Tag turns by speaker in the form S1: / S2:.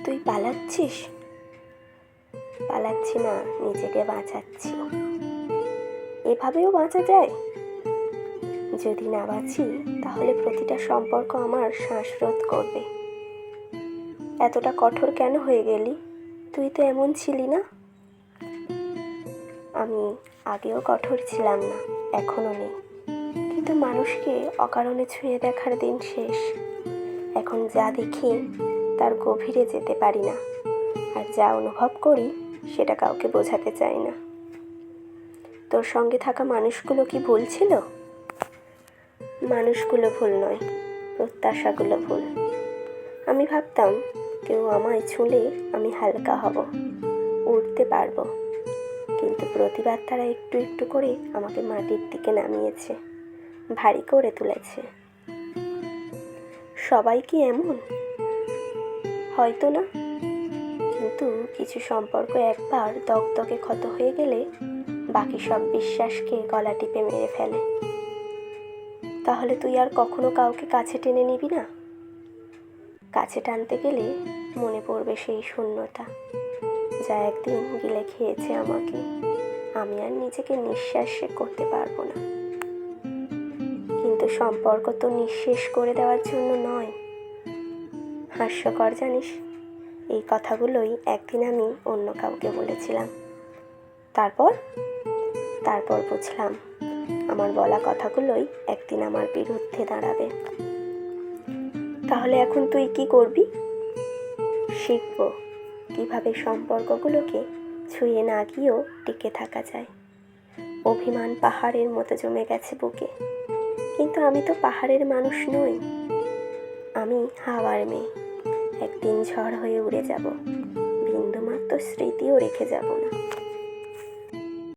S1: তুই পালাচ্ছিস? পালাচ্ছি না, নিজেকে বাঁচাচ্ছি। এভাবেও বাঁচা যায়? যদি না বাঁচি তাহলে প্রতিটা সম্পর্ক আমার শ্বাসরোধ করবে। এতটা কঠোর কেন হয়ে গেলি? তুই তো এমন ছিলি না। আমি আগেও কঠোর ছিলাম না, এখনো নেই, কিন্তু মানুষকে অকারণে ছুঁয়ে দেখার দিন শেষ। এখন যা দেখি তার গভীরে যেতে পারি না, আর যা অনুভব করি সেটা কাউকে বোঝাতে চাই না। তোর সঙ্গে থাকা মানুষগুলো কি ভুল ছিল? মানুষগুলো ভুল নয়, প্রত্যাশাগুলো ভুল। আমি ভাবতাম কেউ আমায় ছুঁলে আমি হালকা হব, উঠতে পারবো, কিন্তু প্রতিবার তারা একটু একটু করে আমাকে মাটির দিকে নামিয়েছে, ভারী করে তুলেছে। সবাই কি এমন? হয়তো না, কিন্তু কিছু সম্পর্ক একবার দগদগে ক্ষত হয়ে গেলে বাকি সব বিশ্বাসকে গলা টিপে মেরে ফেলে। তাহলে তুই আর কখনো কাউকে কাছে টেনে নিবি না? কাছে টানতে গেলে মনে পড়বে সেই শূন্যতা যা একদিন গিলে খেয়েছে আমাকে। আমি আর নিজেকে নিঃশ্বাস করতে পারবো না। কিন্তু সম্পর্ক তো নিঃশেষ করে দেওয়ার জন্য নয়। হাস্যকর জানিস, এই কথাগুলোই একদিন আমি অন্য কাউকে বলেছিলাম। তারপর বুঝলাম আমার বলা কথাগুলোই একদিন আমার বিরুদ্ধে দাঁড়াবে। তাহলে এখন তুই কি করবি? শিখব কিভাবে সম্পর্কগুলোকে ছুঁয়ে না গিয়েও টিকে থাকা যায়। অভিমান পাহাড়ের মতো জমে গেছে বুকে, কিন্তু আমি তো পাহাড়ের মানুষ নই। আমি হাওয়ার মেয়ে। একদিন ঝড় হয়ে উড়ে যাব, বিন্দুমাত্র স্মৃতিও রেখে যাব না।